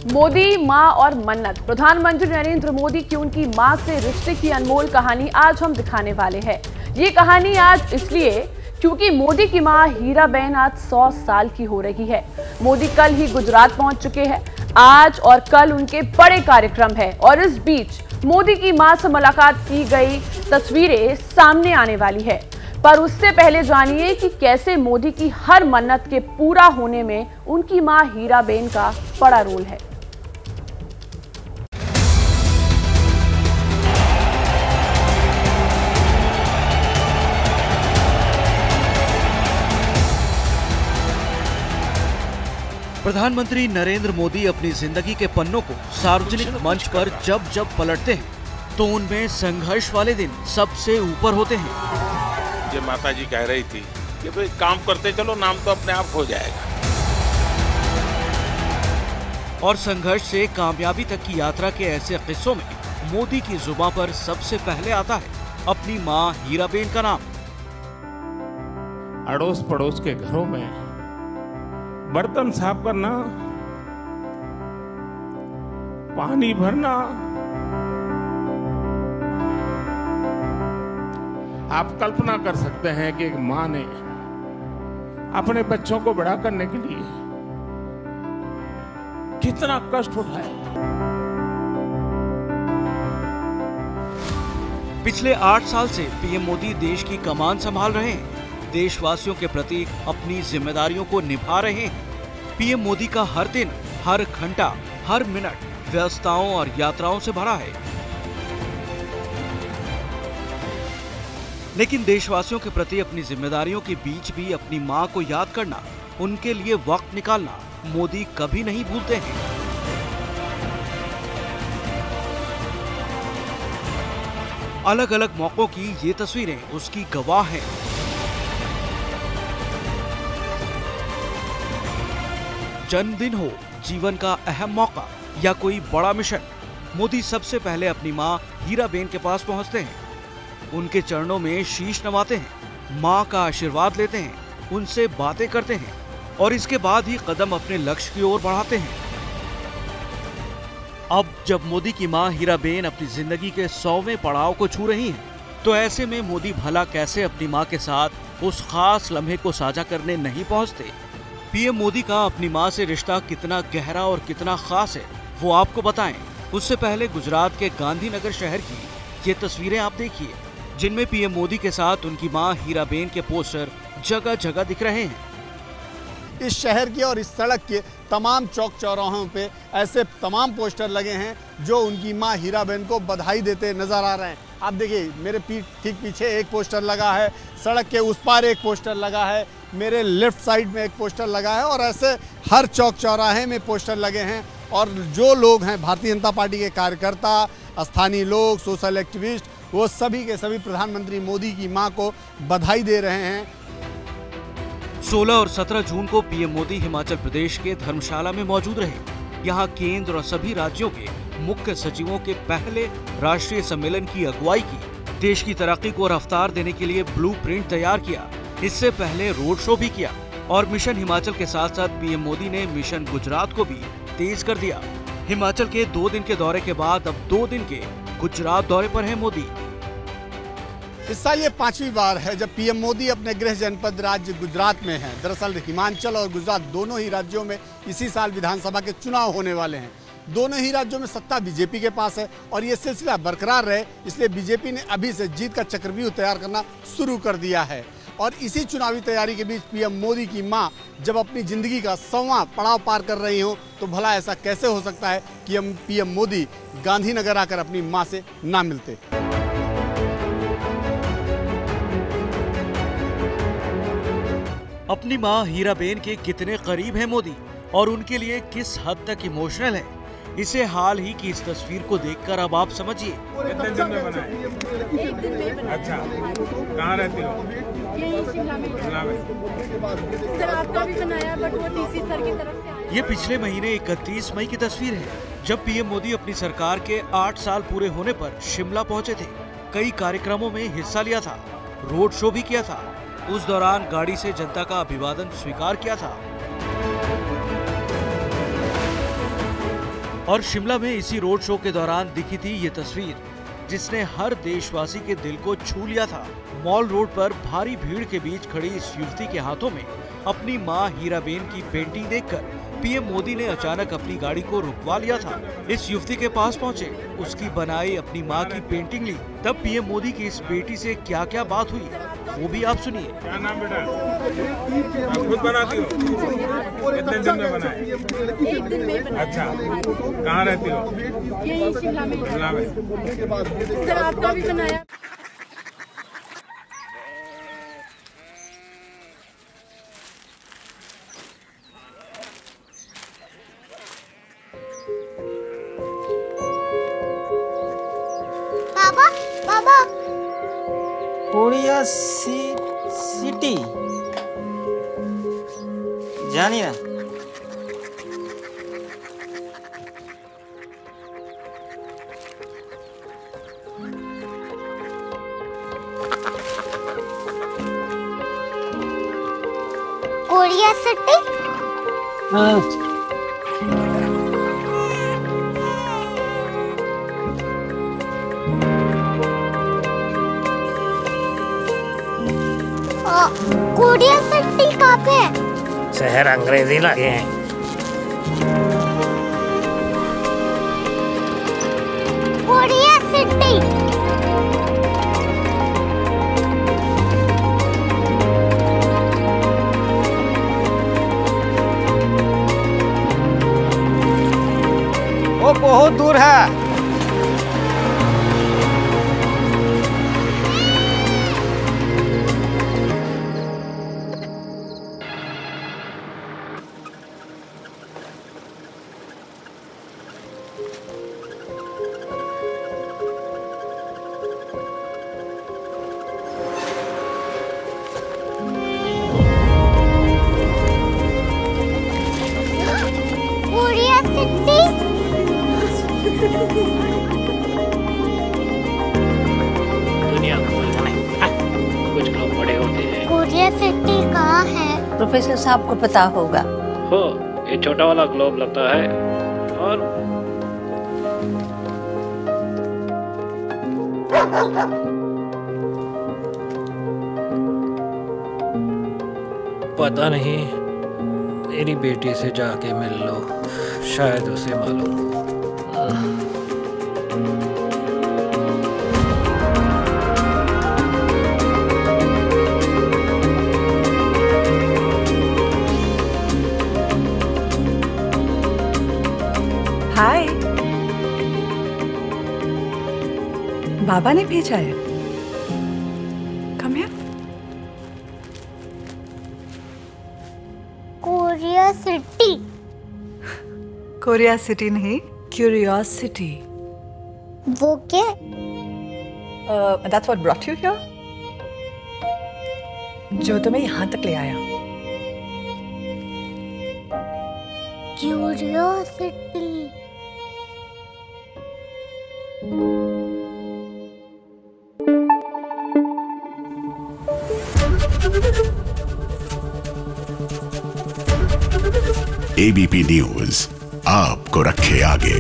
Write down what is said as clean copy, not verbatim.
मोदी, मां और मन्नत। प्रधानमंत्री नरेंद्र मोदी की उनकी मां से रिश्ते की अनमोल कहानी आज हम दिखाने वाले हैं। ये कहानी आज इसलिए क्योंकि मोदी की मां हीराबेन आज 100 साल की हो रही है। मोदी कल ही गुजरात पहुंच चुके हैं। आज और कल उनके बड़े कार्यक्रम है और इस बीच मोदी की मां से मुलाकात की गई तस्वीरें सामने आने वाली है। पर उससे पहले जानिए कि कैसे मोदी की हर मन्नत के पूरा होने में उनकी मां हीराबेन का बड़ा रोल है। प्रधानमंत्री नरेंद्र मोदी अपनी जिंदगी के पन्नों को सार्वजनिक मंच पर जब जब पलटते हैं तो उनमें संघर्ष वाले दिन सबसे ऊपर होते हैं। जो माता जी कह रही थी कि भाई काम करते चलो, नाम तो अपने आप हो जाएगा। और संघर्ष से कामयाबी तक की यात्रा के ऐसे किस्सों में मोदी की जुबान पर सबसे पहले आता है अपनी मां हीराबेन का नाम। अड़ोस पड़ोस के घरों में बर्तन साफ करना, पानी भरना, आप कल्पना कर सकते हैं कि एक मां ने अपने बच्चों को बड़ा करने के लिए कितना कष्ट उठाया। पिछले 8 साल से पीएम मोदी देश की कमान संभाल रहे हैं। देशवासियों के प्रति अपनी जिम्मेदारियों को निभा रहे हैं। पीएम मोदी का हर दिन, हर घंटा, हर मिनट व्यस्तताओं और यात्राओं से भरा है। लेकिन देशवासियों के प्रति अपनी जिम्मेदारियों के बीच भी अपनी मां को याद करना, उनके लिए वक्त निकालना मोदी कभी नहीं भूलते हैं। अलग अलग मौकों की ये तस्वीरें उसकी गवाह हैं। जन्मदिन हो, जीवन का अहम मौका या कोई बड़ा मिशन, मोदी सबसे पहले अपनी मां हीराबेन के पास पहुंचते हैं। उनके चरणों में शीश नवाते हैं, मां का आशीर्वाद लेते हैं, उनसे बातें करते हैं और इसके बाद ही कदम अपने लक्ष्य की ओर बढ़ाते हैं। अब जब मोदी की मां हीराबेन अपनी जिंदगी के 100वें पड़ाव को छू रही हैं, तो ऐसे में मोदी भला कैसे अपनी मां के साथ उस खास लम्हे को साझा करने नहीं पहुंचते। पीएम मोदी का अपनी मां से रिश्ता कितना गहरा और कितना खास है, वो आपको बताएं। उससे पहले गुजरात के गांधीनगर शहर की ये तस्वीरें आप देखिए, जिनमें पीएम मोदी के साथ उनकी मां हीराबेन के पोस्टर जगह जगह दिख रहे हैं। इस शहर के और इस सड़क के तमाम चौक चौराहों पे ऐसे तमाम पोस्टर लगे हैं जो उनकी मां हीराबेन को बधाई देते नजर आ रहे हैं। आप देखिए, मेरे ठीक पीछे एक पोस्टर लगा है, सड़क के उस पार एक पोस्टर लगा है, मेरे लेफ्ट साइड में एक पोस्टर लगा है और ऐसे हर चौक चौराहे में पोस्टर लगे हैं। और जो लोग हैं भारतीय जनता पार्टी के कार्यकर्ता, स्थानीय लोग, सोशल एक्टिविस्ट, वो सभी के सभी प्रधानमंत्री मोदी की मां को बधाई दे रहे हैं। 16 और 17 जून को पीएम मोदी हिमाचल प्रदेश के धर्मशाला में मौजूद रहे। यहाँ केंद्र और सभी राज्यों के मुख्य सचिवों के पहले राष्ट्रीय सम्मेलन की अगुवाई की। देश की तरक्की को रफ्तार देने के लिए ब्लूप्रिंट तैयार किया। इससे पहले रोड शो भी किया और मिशन हिमाचल के साथ साथ पीएम मोदी ने मिशन गुजरात को भी तेज कर दिया। हिमाचल के 2 दिन के दौरे के बाद अब 2 दिन के गुजरात दौरे पर है मोदी। इस साल ये 5वीं बार है जब पीएम मोदी अपने गृह जनपद राज्य गुजरात में हैं। दरअसल हिमाचल और गुजरात दोनों ही राज्यों में इसी साल विधानसभा के चुनाव होने वाले हैं। दोनों ही राज्यों में सत्ता बीजेपी के पास है और ये सिलसिला बरकरार रहे, इसलिए बीजेपी ने अभी से जीत का चक्रव्यूह तैयार करना शुरू कर दिया है। और इसी चुनावी तैयारी के बीच पीएम मोदी की मां जब अपनी जिंदगी का 100वां पड़ाव पार कर रही हो, तो भला ऐसा कैसे हो सकता है कि पीएम मोदी गांधीनगर आकर अपनी मां से ना मिलते। अपनी मां हीराबेन के कितने करीब है मोदी और उनके लिए किस हद तक इमोशनल है, इसे हाल ही की इस तस्वीर को देखकर अब आप समझिए। कितने दिन में बनाए? अच्छा, कहाँ रहती हो? यही शिमला में। सर आपका भी बनाया, बट वो डीसी सर की तरफ से आया। ये पिछले महीने 31 मई की तस्वीर है, जब पीएम मोदी अपनी सरकार के 8 साल पूरे होने पर शिमला पहुंचे थे। कई कार्यक्रमों में हिस्सा लिया था, रोड शो भी किया था। उस दौरान गाड़ी से जनता का अभिवादन स्वीकार किया था। और शिमला में इसी रोड शो के दौरान दिखी थी ये तस्वीर, जिसने हर देशवासी के दिल को छू लिया था। मॉल रोड पर भारी भीड़ के बीच खड़ी इस युवती के हाथों में अपनी मां हीराबेन की पेंटिंग देखकर पीएम मोदी ने अचानक अपनी गाड़ी को रुकवा लिया था। इस युवती के पास पहुंचे, उसकी बनाई अपनी मां की पेंटिंग ली। तब पीएम मोदी की इस बेटी से क्या क्या बात हुई, वो भी आप सुनिए। क्या नाम बेटा? आप खुद बनाती हो? कितने दिन में बनाए? 1 दिन में बनाया। अच्छा, कहाँ रहती हो? यही शिमला में। शिमला में। सर आपका भी बनाया। बाबा कोरिया सिटी जानी ना। Korea city? हाँ। कोरिया सिटी कहाँ पे है? शहर अंग्रेजी लगे हैं। Korea city. वो बहुत दूर है। Korea city. दुनिया को कुछ लोग बड़े होते हैं। कोरिया सिटी कहाँ है? प्रोफेसर साहब को पता होगा। हो, ये छोटा वाला ग्लोब लगता है और पता नहीं, मेरी बेटी से जाके मिल लो, शायद उसे मालूम हो। हाय, बाबा ने भेजा है। Come here. Korea city. Korea city नहीं, क्यूरियोसिटी। वो क्या? That's what brought you here? जो तुम्हें यहाँ तक ले आया। क्यूरियोसिटी। एबीपी न्यूज आपको रखे आगे।